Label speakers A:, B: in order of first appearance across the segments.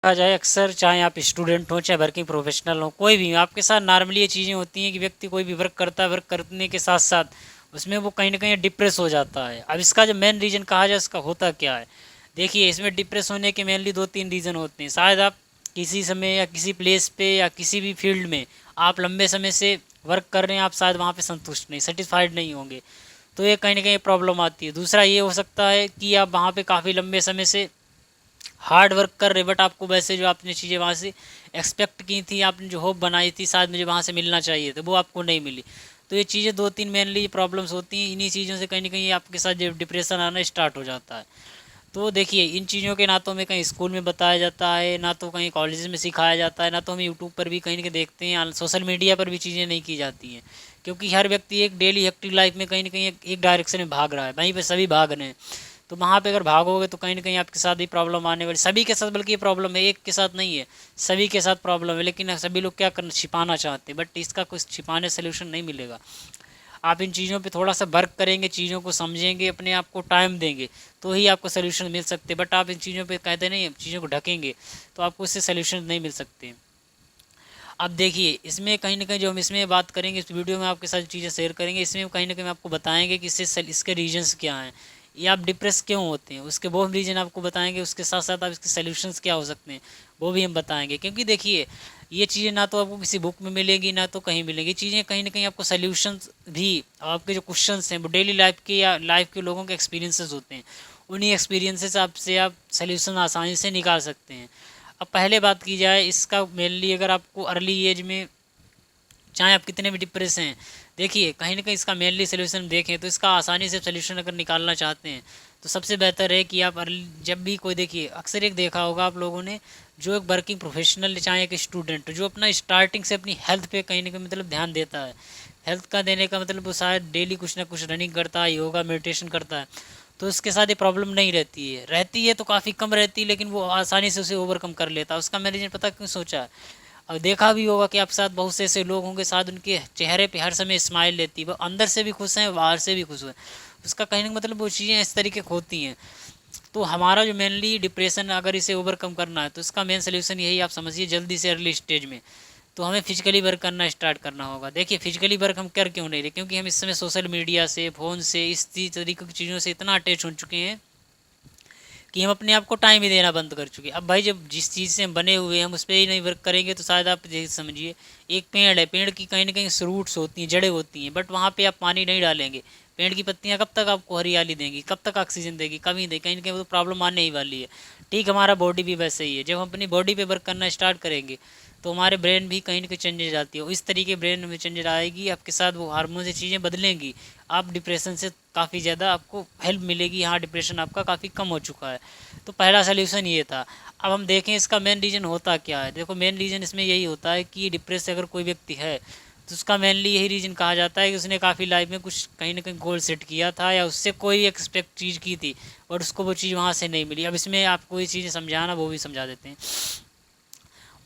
A: कहा जाए अक्सर, चाहे आप स्टूडेंट हो चाहे वर्किंग प्रोफेशनल हो, कोई भी हो, आपके साथ नॉर्मली ये चीज़ें होती हैं कि व्यक्ति कोई भी वर्क करता है, वर्क करने के साथ साथ उसमें वो कहीं ना कहीं डिप्रेस हो जाता है। अब इसका जो मेन रीज़न कहा जाए इसका होता क्या है, देखिए इसमें डिप्रेस होने के मेनली दो तीन रीज़न होते हैं। शायद आप किसी समय या किसी प्लेस पे या किसी भी फील्ड में आप लंबे समय से वर्क कर रहे हैं, आप शायद वहाँ पे संतुष्ट नहीं, सेटिस्फाइड नहीं होंगे, तो ये कहीं ना कहीं प्रॉब्लम आती है। दूसरा ये हो सकता है कि आप वहाँ पे काफ़ी लंबे समय से हार्ड वर्क कर रहे, बट आपको वैसे जो आपने चीज़ें वहाँ से एक्सपेक्ट की थी, आपने जो होप बनाई थी शायद मुझे वहाँ से मिलना चाहिए था, वो आपको नहीं मिली। तो ये चीज़ें दो तीन मेनली प्रॉब्लम्स होती हैं, इन्हीं चीज़ों से कहीं ना कहीं आपके साथ जो डिप्रेशन आना स्टार्ट हो जाता है। तो देखिए इन चीज़ों के ना तो हमें कहीं स्कूल में बताया जाता है, ना तो कहीं कॉलेज में सिखाया जाता है, ना तो हम यूट्यूब पर भी कहीं ना कहीं देखते हैं, सोशल मीडिया पर भी चीज़ें नहीं की जाती हैं, क्योंकि हर व्यक्ति एक डेली हेक्टिक लाइफ में कहीं ना कहीं एक डायरेक्शन में भाग रहा है, वहीं पर सभी भाग रहे हैं। तो वहाँ पे अगर भागोगे तो कहीं ना कहीं आपके साथ भी प्रॉब्लम आने वाली, सभी के साथ, बल्कि ये प्रॉब्लम है एक के साथ नहीं है, सभी के साथ प्रॉब्लम है। लेकिन सभी लोग क्या करना, छिपाना चाहते हैं, बट इसका कुछ छिपाने सोल्यूशन नहीं मिलेगा। आप इन चीज़ों पे थोड़ा सा वर्क करेंगे, चीज़ों को समझेंगे, अपने आप को टाइम देंगे, तो ही आपको सोल्यूशन मिल सकते हैं। बट आप इन चीज़ों पे कहते नहीं, चीज़ों को ढकेंगे तो आपको इससे सोल्यूशन नहीं मिल सकते। अब देखिए इसमें कहीं ना कहीं जो हम इसमें बात करेंगे, इस वीडियो में आपके साथ चीज़ें शेयर करेंगे, इसमें कहीं ना कहीं आपको बताएंगे कि इसके रीजंस क्या हैं, या आप डिप्रेस क्यों होते हैं, उसके वो रीज़न आपको बताएंगे। उसके साथ साथ आप इसके सोल्यूशंस क्या हो सकते हैं वो भी हम बताएंगे। क्योंकि देखिए ये चीज़ें ना तो आपको किसी बुक में मिलेगी, ना तो कहीं मिलेगी, चीज़ें कहीं ना कहीं आपको सोल्यूशंस भी, आपके जो क्वेश्चंस हैं वो डेली लाइफ के या लाइफ के लोगों के एक्सपीरियंसेस होते हैं, उन्हीं एक्सपीरियंसेस आपसे आप सोल्यूशन आसानी से निकाल सकते हैं। अब पहले बात की जाए इसका, मेनली अगर आपको अर्ली एज में, चाहे आप कितने भी डिप्रेस हैं, देखिए कहीं ना कहीं इसका मेनली सोल्यूशन देखें तो इसका आसानी से सोल्यूशन अगर निकालना चाहते हैं तो सबसे बेहतर है कि आप जब भी कोई, देखिए अक्सर एक देखा होगा आप लोगों ने, जो एक वर्किंग प्रोफेशनल चाहे एक स्टूडेंट जो अपना स्टार्टिंग से अपनी हेल्थ पे कहीं ना कहीं मतलब ध्यान देता है, हेल्थ का देने का मतलब वो शायद डेली कुछ ना कुछ रनिंग करता है, योगा मेडिटेशन करता है, तो उसके साथ ये प्रॉब्लम नहीं रहती है तो काफ़ी कम रहती है, लेकिन वो आसानी से उसे ओवरकम कर लेता है। उसका मैंने पता क्यों सोचा है, और देखा भी होगा कि आपके साथ बहुत से ऐसे लोग होंगे, साथ उनके चेहरे पे हर समय स्माइल रहती है, वो अंदर से भी खुश हैं बाहर से भी खुश हैं, उसका कहीं ना मतलब वो चीज़ें इस तरीके की होती हैं। तो हमारा जो मेनली डिप्रेशन अगर इसे ओवरकम करना है तो इसका मेन सोल्यूशन यही आप समझिए, जल्दी से अर्ली स्टेज में तो हमें फिजिकली वर्क करना स्टार्ट करना होगा। देखिए फिजिकली वर्क हम कर क्यों नहीं रहे, क्योंकि हम इस समय सोशल मीडिया से, फ़ोन से, इस तरीके की चीज़ों से इतना अटैच हो चुके हैं कि हम अपने आप को टाइम ही देना बंद कर चुके हैं। अब भाई जब जिस चीज़ से हम बने हुए हैं हम उस पर ही नहीं वर्क करेंगे तो शायद आप जैसे समझिए एक पेड़ है, पेड़ की कहीं ना कहीं रूट्स होती हैं, जड़ें होती हैं, बट वहाँ पे आप पानी नहीं डालेंगे, पेड़ की पत्तियाँ कब तक आपको हरियाली देंगी, कब तक ऑक्सीजन देगी, कभी देगी, कहीं ना कहीं वो प्रॉब्लम आने ही वाली है। ठीक हमारा बॉडी भी वैसे ही है, जब हम अपनी बॉडी पे वर्क करना स्टार्ट करेंगे तो हमारे ब्रेन भी कहीं ना कहीं चेंजेज आती है, इस तरीके ब्रेन में चेंजेज आएगी, आपके साथ वो हार्मोन से चीज़ें बदलेंगी, आप डिप्रेशन से काफ़ी ज़्यादा आपको हेल्प मिलेगी। हाँ डिप्रेशन आपका काफ़ी कम हो चुका है। तो पहला सोल्यूशन ये था। अब हम देखें इसका मेन रीज़न होता क्या है, देखो मेन रीज़न इसमें यही होता है कि डिप्रेस से अगर कोई व्यक्ति है तो उसका मेनली यही रीज़न कहा जाता है कि उसने काफ़ी लाइफ में कुछ कहीं ना कहीं गोल सेट किया था या उससे कोई एक्सपेक्ट चीज़ की थी और उसको वो चीज़ वहाँ से नहीं मिली। अब इसमें आपको ये चीज़ें समझाना वो भी समझा देते हैं।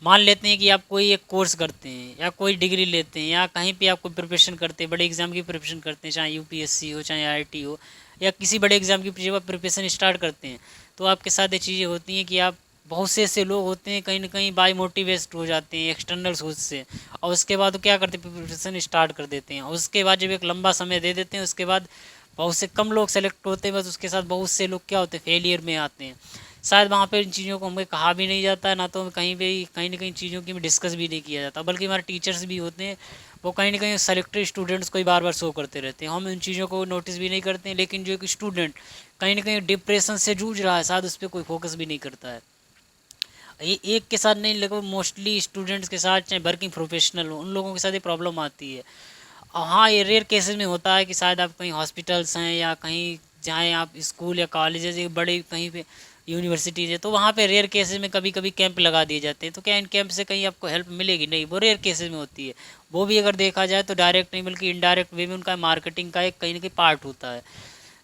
A: मान लेते हैं कि आप कोई एक कोर्स करते हैं या कोई डिग्री लेते हैं या कहीं पे आप कोई प्रिपरेशन करते हैं, बड़े एग्ज़ाम की प्रिपरेशन करते हैं, चाहे यूपीएससी हो चाहे आईआईटी हो या किसी बड़े एग्ज़ाम की जब आप प्रिपरेशन स्टार्ट करते हैं तो आपके साथ ये चीज़ें होती हैं कि आप, बहुत से ऐसे लोग होते हैं कहीं ना कहीं बाई मोटिवेट हो जाते हैं एक्सटर्नल सोर्स से, और उसके बाद वो क्या करते हैं प्रिपरेशन स्टार्ट कर देते हैं, और उसके बाद जब एक लंबा समय दे देते हैं उसके बाद बहुत से कम लोग सेलेक्ट होते हैं, बस उसके साथ बहुत से लोग क्या होते हैं फेलियर में आते हैं। शायद वहाँ पे इन चीज़ों को हमें कहा भी नहीं जाता है, ना तो कहीं पे कहीं ना कहीं चीज़ों की डिस्कस भी नहीं किया जाता, बल्कि हमारे टीचर्स भी होते हैं वो कहीं ना कहीं सेलेक्टेड स्टूडेंट्स को ही बार बार शो करते रहते हैं, हम इन चीज़ों को नोटिस भी नहीं करते हैं। लेकिन जो एक स्टूडेंट कहीं ना कहीं डिप्रेशन से जूझ रहा है शायद उस पर कोई फोकस भी नहीं करता है। ये एक के साथ नहीं, लगभग मोस्टली स्टूडेंट्स के साथ चाहे वर्किंग प्रोफेशनल हो उन लोगों के साथ ये प्रॉब्लम आती है। और हाँ ये रेयर केसेस में होता है कि शायद आप कहीं हॉस्पिटल्स हैं या कहीं चाहे आप स्कूल या कॉलेजेस या बड़े कहीं पे यूनिवर्सिटीज़ है तो वहाँ पे रेयर केसेस में कभी कभी कैंप लगा दिए जाते हैं, तो क्या इन कैंप से कहीं आपको हेल्प मिलेगी? नहीं, वो रेयर केसेस में होती है। वो भी अगर देखा जाए तो डायरेक्ट नहीं बल्कि इनडायरेक्ट वे में उनका मार्केटिंग का एक कहीं ना कहीं पार्ट होता है।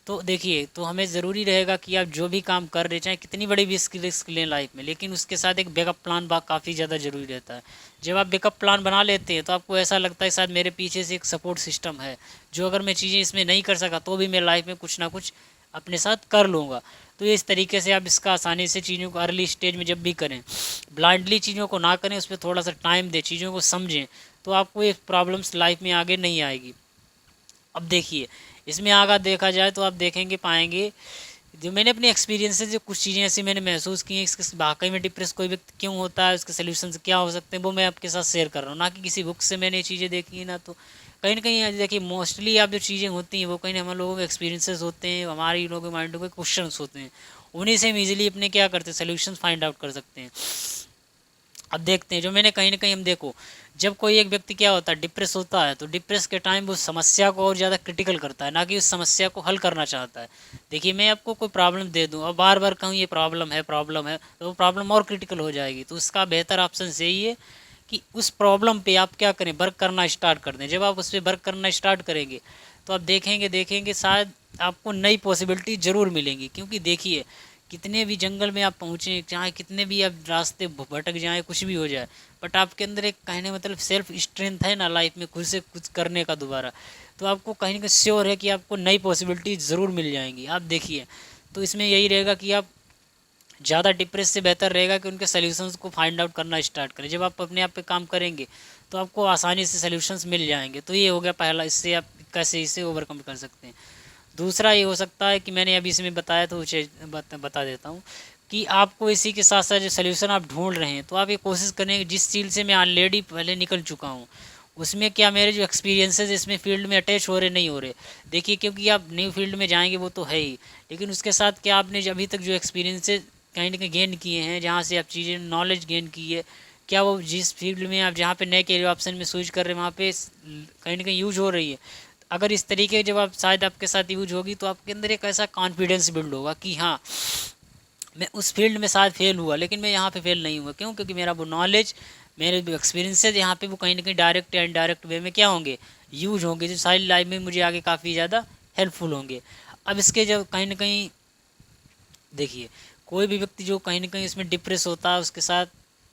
A: तो देखिए तो हमें ज़रूरी रहेगा कि आप जो भी काम कर रहे चाहे कितनी बड़ी भी रिस्क लें लाइफ में, लेकिन उसके साथ एक बैकअप प्लान काफ़ी ज़्यादा ज़रूरी रहता है। जब आप बैकअप प्लान बना लेते हैं तो आपको ऐसा लगता है शायद मेरे पीछे से एक सपोर्ट सिस्टम है जो अगर मैं चीज़ें इसमें नहीं कर सका तो भी मैं लाइफ में कुछ ना कुछ अपने साथ कर लूँगा। तो ये इस तरीके से आप इसका आसानी से चीज़ों को अर्ली स्टेज में जब भी करें, ब्लाइंडली चीज़ों को ना करें, उस पर थोड़ा सा टाइम दें, चीज़ों को समझें, तो आपको ये प्रॉब्लम्स लाइफ में आगे नहीं आएगी। अब देखिए, इसमें आगे देखा जाए तो आप देखेंगे पाएंगे, जो मैंने अपने एक्सपीरियंस से जो कुछ चीज़ें ऐसी मैंने महसूस की हैं, इसके वाकई में डिप्रेस कोई व्यक्ति क्यों होता है, उसके सलूशंस क्या हो सकते हैं, वो मैं आपके साथ शेयर कर रहा हूँ, ना कि किसी बुक से मैंने ये चीज़ें देखी हैं, ना तो कहीं ना कहीं देखिए मोस्टली आप जो चीज़ें होती हैं वो कहीं हम लोगों के एक्सपीरियंसेस होते हैं, हमारे लोगों के माइंड के क्वेश्चन होते हैं, उन्हीं से हम ईजिली अपने क्या करते हैं सोल्यूशन फाइंड आउट कर सकते हैं। अब देखते हैं, जो मैंने कहीं ना कहीं हम देखो, जब कोई एक व्यक्ति क्या होता है डिप्रेस होता है, तो डिप्रेस के टाइम वो समस्या को और ज़्यादा क्रिटिकल करता है, ना कि उस समस्या को हल करना चाहता है। देखिए मैं आपको कोई प्रॉब्लम दे दूं और बार बार कहूँ ये प्रॉब्लम है, तो वो प्रॉब्लम और क्रिटिकल हो जाएगी। तो उसका बेहतर ऑप्शन यही है कि उस प्रॉब्लम पे आप क्या करें, वर्क करना स्टार्ट कर दें। जब आप उस पर वर्क करना स्टार्ट करेंगे तो आप देखेंगे शायद आपको नई पॉसिबिलिटी ज़रूर मिलेंगी। क्योंकि देखिए कितने भी जंगल में आप पहुँचें, चाहे कितने भी आप रास्ते भटक जाएं, कुछ भी हो जाए, बट आपके अंदर एक कहने मतलब सेल्फ स्ट्रेंथ है ना लाइफ में खुद से कुछ करने का दोबारा, तो आपको कहीं ना कहीं श्योर है कि आपको नई पॉसिबिलिटी ज़रूर मिल जाएंगी। आप देखिए, तो इसमें यही रहेगा कि आप ज़्यादा डिप्रेस से बेहतर रहेगा कि उनके सल्यूशंस को फाइंड आउट करना स्टार्ट करें। जब आप अपने आप पे काम करेंगे तो आपको आसानी से सल्यूशंस मिल जाएंगे। तो ये हो गया पहला, इससे आप कैसे इसे ओवरकम कर सकते हैं। दूसरा ये हो सकता है कि मैंने अभी इसमें बताया तो उसे बता देता हूँ कि आपको इसी के साथ साथ जो सल्यूशन आप ढूंढ रहे हैं, तो आप ये कोशिश करें कि जिस चीज़ से मैं ऑलरेडी पहले निकल चुका हूँ उसमें क्या मेरे जो एक्सपीरियंसेस इसमें फील्ड में अटैच हो रहे नहीं हो रहे। देखिए क्योंकि आप न्यू फील्ड में जाएंगे वो तो है ही, लेकिन उसके साथ क्या आपने जो अभी तक जो एक्सपीरियंसेस कहीं ना कहीं गेन किए हैं, जहाँ से आप चीज़ें नॉलेज गेन की है, क्या वो जिस फील्ड में आप जहाँ पे नए कैरियर ऑप्शन में स्विच कर रहे हैं वहाँ पे कहीं ना कहीं यूज हो रही है। अगर इस तरीके जब आप शायद आपके साथ यूज होगी तो आपके अंदर एक ऐसा कॉन्फिडेंस बिल्ड होगा कि हाँ मैं उस फील्ड में शायद फेल हुआ लेकिन मैं यहाँ पे फेल नहीं हुआ। क्यों? क्योंकि मेरा वो नॉलेज, मेरे जो एक्सपीरियंसेस यहाँ पे वो कहीं ना कहीं डायरेक्ट या इनडायरेक्ट वे में क्या होंगे, यूज होंगे, जो सारी लाइफ में मुझे आगे काफ़ी ज़्यादा हेल्पफुल होंगे। अब इसके जब कहीं ना कहीं देखिए, कोई भी व्यक्ति जो कहीं ना कहीं इसमें डिप्रेस होता है उसके साथ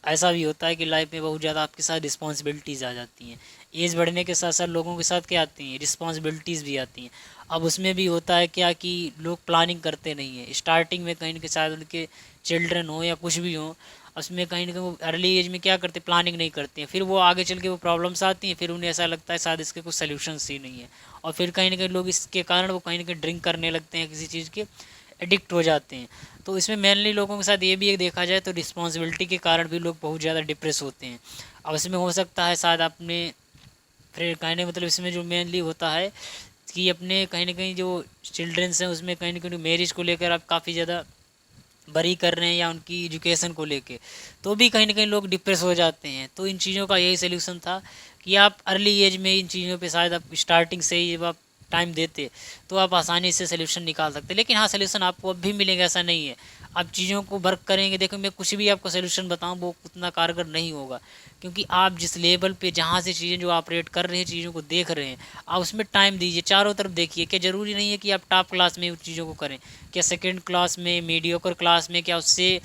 A: ऐसा भी होता है कि लाइफ में बहुत ज़्यादा आपके साथ रिस्पॉन्सिबिलिटीज़ आ जाती हैं। एज बढ़ने के साथ साथ लोगों के साथ क्या आती हैं, रिस्पॉन्सिबिलिटीज़ भी आती हैं। अब उसमें भी होता है क्या कि लोग प्लानिंग करते नहीं हैं स्टार्टिंग में, कहीं ना कहीं शायद उनके चिल्ड्रन हो या कुछ भी हो, उसमें कहीं ना कहीं वो अर्ली एज में क्या करते, प्लानिंग नहीं करते हैं, फिर वो आगे चल के वो प्रॉब्लम्स आती हैं, फिर उन्हें ऐसा लगता है शायद इसके कुछ सल्यूशंस ही नहीं है, और फिर कहीं ना कहीं लोग इसके कारण वो कहीं ना कहीं ड्रिंक करने लगते हैं, किसी चीज़ के एडिक्ट हो जाते हैं। तो इसमें मेनली लोगों के साथ ये भी एक देखा जाए तो रिस्पॉन्सिबिलिटी के कारण भी लोग बहुत ज़्यादा डिप्रेस होते हैं। अब इसमें हो सकता है शायद आपने फिर कहने मतलब इसमें जो मेनली होता है कि अपने कहीं ना कहीं जो चिल्ड्रंस हैं उसमें कहीं ना कहीं मैरिज को लेकर आप काफ़ी ज़्यादा बरी कर रहे हैं या उनकी एजुकेशन को लेके, तो भी कहीं ना कहीं लोग डिप्रेस हो जाते हैं। तो इन चीज़ों का यही सलूशन था कि आप अर्ली एज में इन चीज़ों पे शायद आप स्टार्टिंग से ही जब आप टाइम देते तो आप आसानी से सलूशन निकाल सकते। लेकिन हाँ, सलूशन आपको अब भी मिलेगा ऐसा नहीं है, आप चीज़ों को वर्क करेंगे। देखो मैं कुछ भी आपको सलूशन बताऊँ वो उतना कारगर नहीं होगा, क्योंकि आप जिस लेवल पे जहाँ से चीज़ें जो ऑपरेट कर रहे हैं, चीज़ों को देख रहे हैं, आप उसमें टाइम दीजिए, चारों तरफ देखिए। क्या ज़रूरी नहीं है कि आप टॉप क्लास में उस चीज़ों को करें, क्या सेकेंड क्लास में, मीडियोकर क्लास में, क्या उससे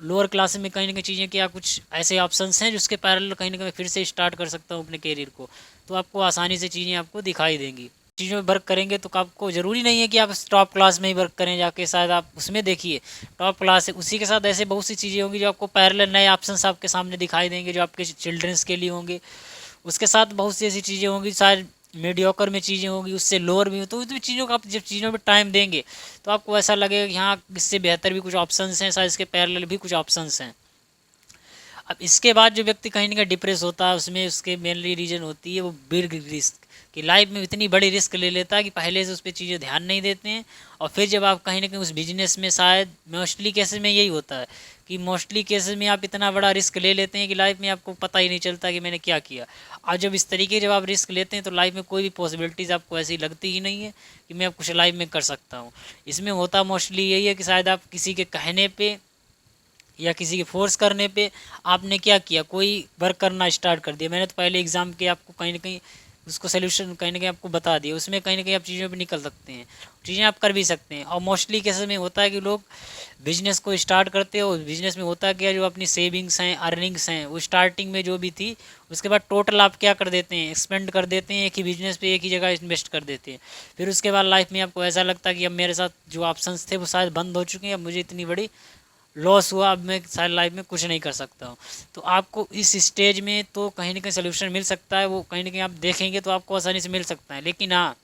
A: लोअर क्लास में कहीं ना कहीं चीज़ें, क्या कुछ ऐसे ऑप्शंस हैं जिसके पैरेलल कहीं ना कहीं फिर से स्टार्ट कर सकता हूँ अपने कैरियर को, तो आपको आसानी से चीज़ें आपको दिखाई देंगी। चीज़ों में वर्क करेंगे तो आपको ज़रूरी नहीं है कि आप टॉप क्लास में ही वर्क करें जाके, शायद आप उसमें देखिए टॉप क्लास है, उसी के साथ ऐसे बहुत सी चीज़ें होंगी जो आपको पैरेलल नए ऑप्शंस आपके सामने दिखाई देंगे जो आपके चिल्ड्रंस के लिए होंगे। उसके साथ बहुत सी ऐसी चीज़ें होंगी शायद मीडियोकर में चीज़ें होंगी, उससे लोअर भी हो, तो उन चीज़ों का आप जब चीज़ों पर टाइम देंगे तो आपको ऐसा लगेगा कि हाँ इससे बेहतर भी कुछ ऑप्शंस हैं, शायद इसके पैरेलल भी कुछ ऑप्शंस हैं। अब इसके बाद जो व्यक्ति कहीं ना कहीं डिप्रेस होता है उसमें उसके मेनली रीज़न होती है वो बिग रिस्क, कि लाइफ में इतनी बड़ी रिस्क ले लेता है कि पहले से उस पर चीज़ें ध्यान नहीं देते हैं, और फिर जब आप कहीं ना कहीं उस बिजनेस में, शायद मोस्टली केसेस में यही होता है कि मोस्टली केसेस में आप इतना बड़ा रिस्क ले लेते हैं कि लाइफ में आपको पता ही नहीं चलता कि मैंने क्या किया। और जब इस तरीके जब आप रिस्क लेते हैं तो लाइफ में कोई भी पॉसिबिलिटीज़ आपको ऐसी लगती ही नहीं है कि मैं अब कुछ लाइफ में कर सकता हूँ। इसमें होता मोस्टली यही है कि शायद आप किसी के कहने पे या किसी के फोर्स करने पे आपने क्या किया, कोई वर्क करना स्टार्ट कर दिया। मैंने तो पहले एग्ज़ाम के आपको कहीं ना कहीं उसको सोल्यूशन कहीं ना कहीं आपको बता दिया, उसमें कहीं ना कहीं आप चीज़ों पे निकल सकते हैं, चीज़ें आप कर भी सकते हैं। और मोस्टली केसेस में होता है कि लोग बिजनेस को स्टार्ट करते हैं, और बिजनेस में होता है क्या, जो अपनी सेविंग्स हैं, अर्निंग्स हैं, वो स्टार्टिंग में जो भी थी, उसके बाद टोटल आप क्या कर देते हैं, एक्सपेंड कर देते हैं, एक ही बिजनेस पे एक ही जगह इन्वेस्ट कर देते हैं। फिर उसके बाद लाइफ में आपको ऐसा लगता है कि अब मेरे साथ जो ऑप्शंस थे वो शायद बंद हो चुके हैं, अब मुझे इतनी बड़ी लॉस हुआ, अब मैं शायद लाइफ में कुछ नहीं कर सकता हूँ। तो आपको इस स्टेज में तो कहीं ना कहीं सोल्यूशन मिल सकता है, वो कहीं ना कहीं आप देखेंगे तो आपको आसानी से मिल सकता है। लेकिन हाँ,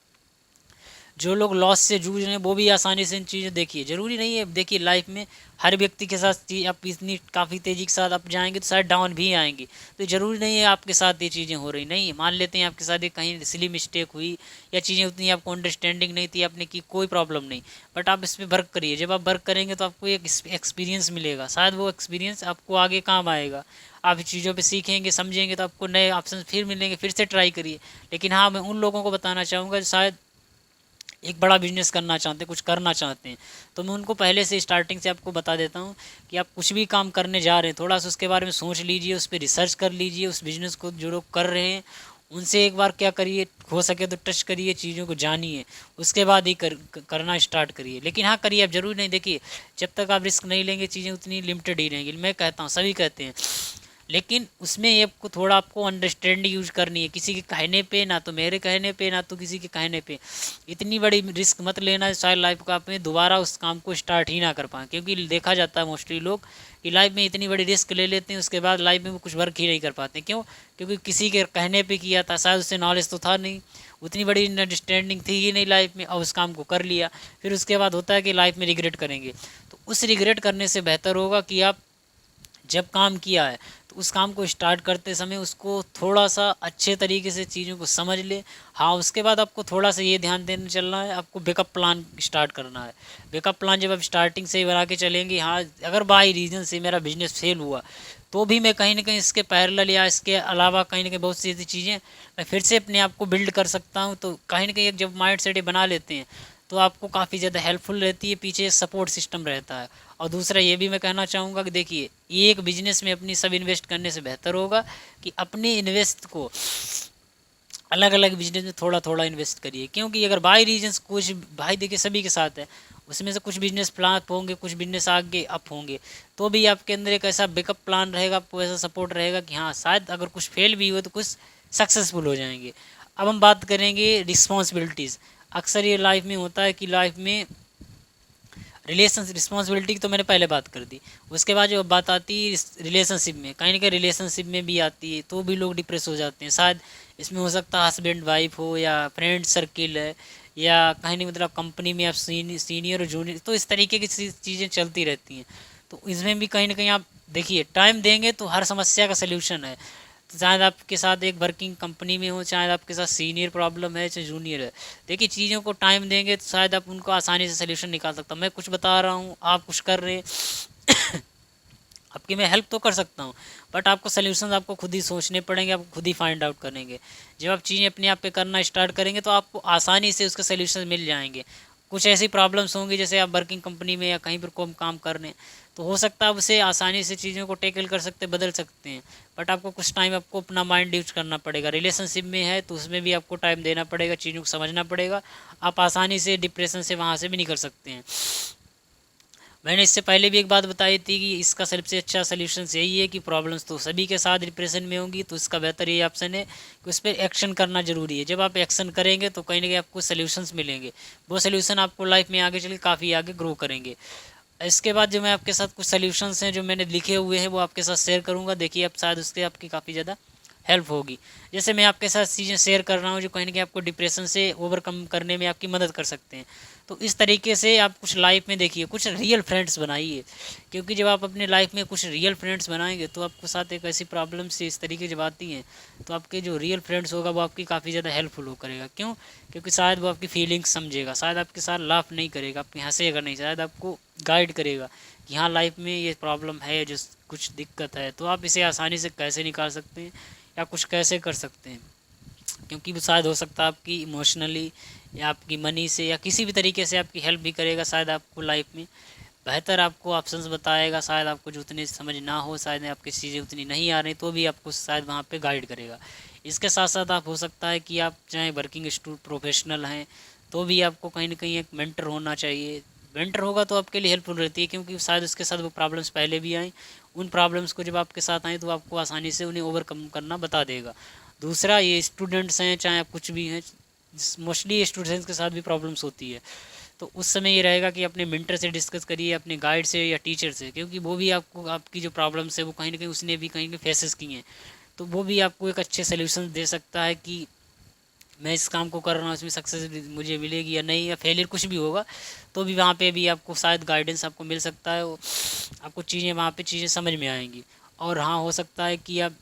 A: जो लोग लॉस से जूझ रहे हैं वो भी आसानी से इन चीज़ें, देखिए ज़रूरी नहीं है, देखिए लाइफ में हर व्यक्ति के साथ आप इतनी काफ़ी तेज़ी के साथ आप जाएंगे तो शायद डाउन भी आएंगे। तो ज़रूरी नहीं है आपके साथ ये चीज़ें हो रही, नहीं, मान लेते हैं आपके साथ ये कहीं सिली मिस्टेक हुई, या चीज़ें उतनी आपको अंडरस्टैंडिंग नहीं थी आपने की, कोई प्रॉब्लम नहीं, बट आप इस पर वर्क करिए। जब आप वर्क करेंगे तो आपको एक एक्सपीरियंस मिलेगा, शायद वो एक्सपीरियंस आपको आगे काम आएगा, आप चीज़ों पे सीखेंगे, समझेंगे, तो आपको नए ऑप्शन फिर मिलेंगे, फिर से ट्राई करिए। लेकिन हाँ, मैं उन लोगों को बताना चाहूँगा जो शायद एक बड़ा बिजनेस करना चाहते हैं, कुछ करना चाहते हैं, तो मैं उनको पहले से स्टार्टिंग से आपको बता देता हूँ कि आप कुछ भी काम करने जा रहे हैं, थोड़ा सा उसके बारे में सोच लीजिए, उस पर रिसर्च कर लीजिए, उस बिज़नेस को जो लोग कर रहे हैं उनसे एक बार क्या करिए, हो सके तो टच करिए, चीज़ों को जानिए, उसके बाद ही करना स्टार्ट करिए। लेकिन हाँ, करिए, आप ज़रूरी नहीं, देखिए जब तक आप रिस्क नहीं लेंगे चीज़ें उतनी लिमिटेड ही रहेंगी, मैं कहता हूँ, सभी कहते हैं। लेकिन उसमें ये आपको थोड़ा आपको अंडरस्टैंडिंग यूज करनी है, किसी के कहने पे, ना तो मेरे कहने पे, ना तो किसी के कहने पे। इतनी बड़ी रिस्क मत लेना शायद लाइफ का आप में दोबारा उस काम को स्टार्ट ही ना कर पाएँ, क्योंकि देखा जाता है मोस्टली लोग कि लाइफ में इतनी बड़ी रिस्क ले लेते हैं, उसके बाद लाइफ में वो कुछ वर्क ही नहीं कर पाते। क्यों? क्योंकि किसी के कहने पे किया था, शायद उससे नॉलेज तो था नहीं, उतनी बड़ी अंडरस्टैंडिंग थी ही नहीं लाइफ में, और उस काम को कर लिया, फिर उसके बाद होता है कि लाइफ में रिग्रेट करेंगे। तो उस रिग्रेट करने से बेहतर होगा कि आप जब काम किया है तो उस काम को स्टार्ट करते समय उसको थोड़ा सा अच्छे तरीके से चीज़ों को समझ ले। हाँ, उसके बाद आपको थोड़ा सा ये ध्यान देने चलना है, आपको बैकअप प्लान स्टार्ट करना है। बैकअप प्लान जब आप स्टार्टिंग से ही बना के चलेंगे, हाँ, अगर बाई रीज़न से मेरा बिजनेस फेल हुआ तो भी मैं कहीं ना कहीं इसके पैरेलल या इसके अलावा कहीं ना कहीं बहुत सी ऐसी चीज़ें मैं फिर से अपने आप को बिल्ड कर सकता हूँ। तो कहीं ना कहीं एक जब माइंड सेट बना लेते हैं तो आपको काफ़ी ज़्यादा हेल्पफुल रहती है, पीछे सपोर्ट सिस्टम रहता है। और दूसरा ये भी मैं कहना चाहूँगा कि देखिए, एक बिजनेस में अपनी सब इन्वेस्ट करने से बेहतर होगा कि अपने इन्वेस्ट को अलग अलग बिजनेस में थोड़ा थोड़ा इन्वेस्ट करिए। क्योंकि अगर बाई रीजन्स कुछ, भाई देखिए सभी के साथ है, उसमें से कुछ बिजनेस फ्लॉप होंगे, कुछ बिजनेस आगे अप होंगे, तो भी आपके अंदर एक ऐसा बैकअप प्लान रहेगा, आपको ऐसा सपोर्ट रहेगा कि हाँ, शायद अगर कुछ फेल भी हुए तो कुछ सक्सेसफुल हो जाएंगे। अब हम बात करेंगे रिस्पॉन्सिबिलिटीज़। अक्सर ये लाइफ में होता है कि लाइफ में रिस्पॉन्सिबिलिटी की तो मैंने पहले बात कर दी, उसके बाद जो बात आती है रिलेशनशिप में, कहीं ना कहीं रिलेशनशिप में भी आती है, तो भी लोग डिप्रेस हो जाते हैं। शायद इसमें हो सकता है हस्बैंड वाइफ हो, या फ्रेंड सर्किल है, या कहीं नहीं, मतलब कंपनी में आप सीनियर और जूनियर, तो इस तरीके की चीज़ें चलती रहती हैं। तो इसमें भी कहीं ना कहीं आप देखिए, टाइम देंगे तो हर समस्या का सल्यूशन है। तो चाहे आपके साथ एक वर्किंग कंपनी में हो, चाहे आपके साथ सीनियर प्रॉब्लम है, चाहे जूनियर है, देखिए चीज़ों को टाइम देंगे तो शायद आप उनको आसानी से सल्यूशन निकाल सकता हूँ। मैं कुछ बता रहा हूँ, आप कुछ कर रहे हैं आपकी मैं हेल्प तो कर सकता हूँ, बट आपको सल्यूशन आपको खुद ही सोचने पड़ेंगे, आपको खुद ही फाइंड आउट करेंगे। जब आप चीज़ें अपने आप पे करना स्टार्ट करेंगे तो आपको आसानी से उसके सल्यूशन मिल जाएंगे। कुछ ऐसी प्रॉब्लम्स होंगी, जैसे आप वर्किंग कंपनी में या कहीं पर कोई काम कर रहे हैं, तो हो सकता है आप उसे आसानी से चीज़ों को टेकल कर सकते, बदल सकते हैं, बट आपको कुछ टाइम आपको अपना माइंड यूज करना पड़ेगा। रिलेशनशिप में है तो उसमें भी आपको टाइम देना पड़ेगा, चीज़ों को समझना पड़ेगा, आप आसानी से डिप्रेशन से वहाँ से भी निकल सकते हैं। मैंने इससे पहले भी एक बात बताई थी कि इसका सबसे अच्छा सलूशन यही है कि प्रॉब्लम्स तो सभी के साथ डिप्रेशन में होंगी, तो इसका बेहतर ये ऑप्शन है कि उस पर एक्शन करना ज़रूरी है। जब आप एक्शन करेंगे तो कहीं ना कहीं आपको सलूशंस मिलेंगे, वो सलूशन आपको लाइफ में आगे चल काफ़ी आगे ग्रो करेंगे। इसके बाद जो मैं आपके साथ कुछ सलूशंस हैं जो मैंने लिखे हुए हैं वो आपके साथ शेयर करूँगा, देखिए अब शायद उससे आपकी काफ़ी ज़्यादा हेल्प होगी। जैसे मैं आपके साथ चीज़ें शेयर कर रहा हूँ जो कहीं ना कहीं आपको डिप्रेशन से ओवरकम करने में आपकी मदद कर सकते हैं। तो इस तरीके से आप कुछ लाइफ में देखिए, कुछ रियल फ्रेंड्स बनाइए, क्योंकि जब आप अपने लाइफ में कुछ रियल फ्रेंड्स बनाएंगे तो आपके साथ एक ऐसी प्रॉब्लम से इस तरीके जब आती हैं तो आपके जो रियल फ्रेंड्स होगा वो आपकी काफ़ी ज़्यादा हेल्पफुल हो करेगा। क्यों? क्योंकि शायद वो आपकी फीलिंग्स समझेगा, शायद आपके साथ लाफ नहीं करेगा, आपके हंसेगा नहीं, शायद आपको गाइड करेगा कि हाँ लाइफ में ये प्रॉब्लम है, जो कुछ दिक्कत है, तो आप इसे आसानी से कैसे निकाल सकते हैं या कुछ कैसे कर सकते हैं। क्योंकि वो शायद हो सकता है आपकी इमोशनली या आपकी मनी से या किसी भी तरीके से आपकी हेल्प भी करेगा, शायद आपको लाइफ में बेहतर आपको ऑप्शंस बताएगा, शायद आपको जो उतनी समझ ना हो, शायद आपकी चीज़ें उतनी नहीं आ रही तो भी आपको शायद वहाँ पे गाइड करेगा। इसके साथ साथ आप हो सकता है कि आप चाहे वर्किंग प्रोफेशनल हैं तो भी आपको कहीं ना कहीं एक मेंटर होना चाहिए। मेंटर होगा तो आपके लिए हेल्पफुल रहती है, क्योंकि शायद उसके साथ वो प्रॉब्लम्स पहले भी आई, उन प्रॉब्लम्स को जब आपके साथ आए तो आपको आसानी से उन्हें ओवरकम करना बता देगा। दूसरा, ये स्टूडेंट्स हैं चाहे आप कुछ भी हैं, मोस्टली स्टूडेंट्स के साथ भी प्रॉब्लम्स होती है, तो उस समय ये रहेगा कि अपने मेंटर से डिस्कस करिए, अपने गाइड से या टीचर से, क्योंकि वो भी आपको आपकी जो प्रॉब्लम्स है वो कहीं ना कहीं उसने भी कहीं फेसेस की हैं, तो वो भी आपको एक अच्छे सोल्यूशन दे सकता है कि मैं इस काम को कर रहा हूँ, इसमें सक्सेस मुझे मिलेगी या नहीं, या फेलियर कुछ भी होगा तो भी वहाँ पे भी आपको शायद गाइडेंस आपको मिल सकता है, आपको चीज़ें वहाँ पे चीज़ें समझ में आएंगी। और हाँ, हो सकता है कि आप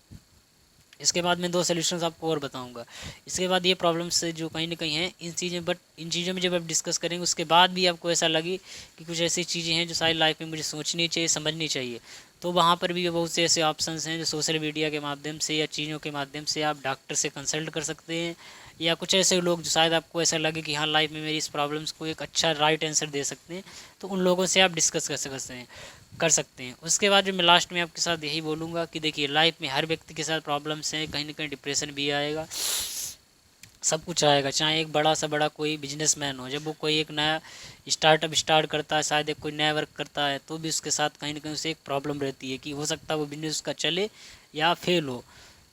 A: इसके बाद मैं 2 सॉल्यूशंस आपको और बताऊंगा। इसके बाद ये प्रॉब्लम्स जो कहीं ना कहीं हैं इन चीज़ें, बट इन चीज़ों में जब आप डिस्कस करेंगे उसके बाद भी आपको ऐसा लगे कि कुछ ऐसी चीज़ें हैं जो सारी लाइफ में मुझे सोचनी चाहिए, समझनी चाहिए, तो वहाँ पर भी बहुत से ऐसे ऑप्शंस हैं जो सोशल मीडिया के माध्यम से या चीज़ों के माध्यम से आप डॉक्टर से कंसल्ट कर सकते हैं, या कुछ ऐसे लोग जो शायद आपको ऐसा लगे कि हाँ लाइफ में मेरी इस प्रॉब्लम्स को एक अच्छा राइट आंसर दे सकते हैं, तो उन लोगों से आप डिस्कस कर सकते हैं। उसके बाद जो मैं लास्ट में आपके साथ यही बोलूँगा कि देखिए, लाइफ में हर व्यक्ति के साथ प्रॉब्लम्स हैं, कहीं ना कहीं डिप्रेशन भी आएगा, सब कुछ आएगा। चाहे एक बड़ा सा बड़ा कोई बिजनेसमैन हो, जब वो कोई एक नया स्टार्टअप स्टार्ट करता है, शायद एक कोई नया वर्क करता है, तो भी उसके साथ कहीं ना कहीं उसे एक प्रॉब्लम रहती है कि हो सकता है वो बिजनेस उसका चले या फेल हो,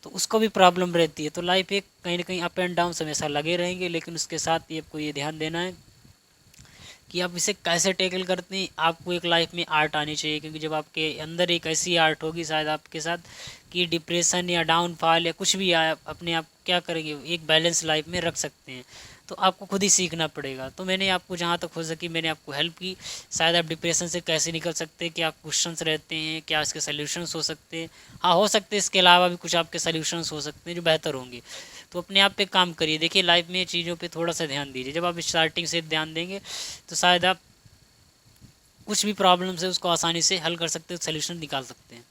A: तो उसको भी प्रॉब्लम रहती है। तो लाइफ एक कहीं ना कहीं अप एंड डाउन हमेशा लगे रहेंगे, लेकिन उसके साथ ये आपको ये ध्यान देना है कि आप इसे कैसे टैकल करते हैं। आपको एक लाइफ में आर्ट आनी चाहिए, क्योंकि जब आपके अंदर एक ऐसी आर्ट होगी शायद आपके साथ कि डिप्रेशन या डाउनफॉल या कुछ भी आए, अपने आप क्या करेंगे, एक बैलेंस लाइफ में रख सकते हैं, तो आपको खुद ही सीखना पड़ेगा। तो मैंने आपको जहाँ तक हो सकी मैंने आपको हेल्प की, शायद आप डिप्रेशन से कैसे निकल सकते हैं, क्या क्वेश्चंस रहते हैं, क्या इसके सल्यूशंस हो सकते हैं। हाँ, हो सकते हैं इसके अलावा भी कुछ आपके सल्यूशंस हो सकते हैं जो बेहतर होंगे, तो अपने आप पे काम करिए। देखिए, लाइफ में चीज़ों पे थोड़ा सा ध्यान दीजिए, जब आप स्टार्टिंग से ध्यान देंगे तो शायद आप कुछ भी प्रॉब्लम्स है उसको आसानी से हल कर सकते हो, सोल्यूशन निकाल सकते हैं।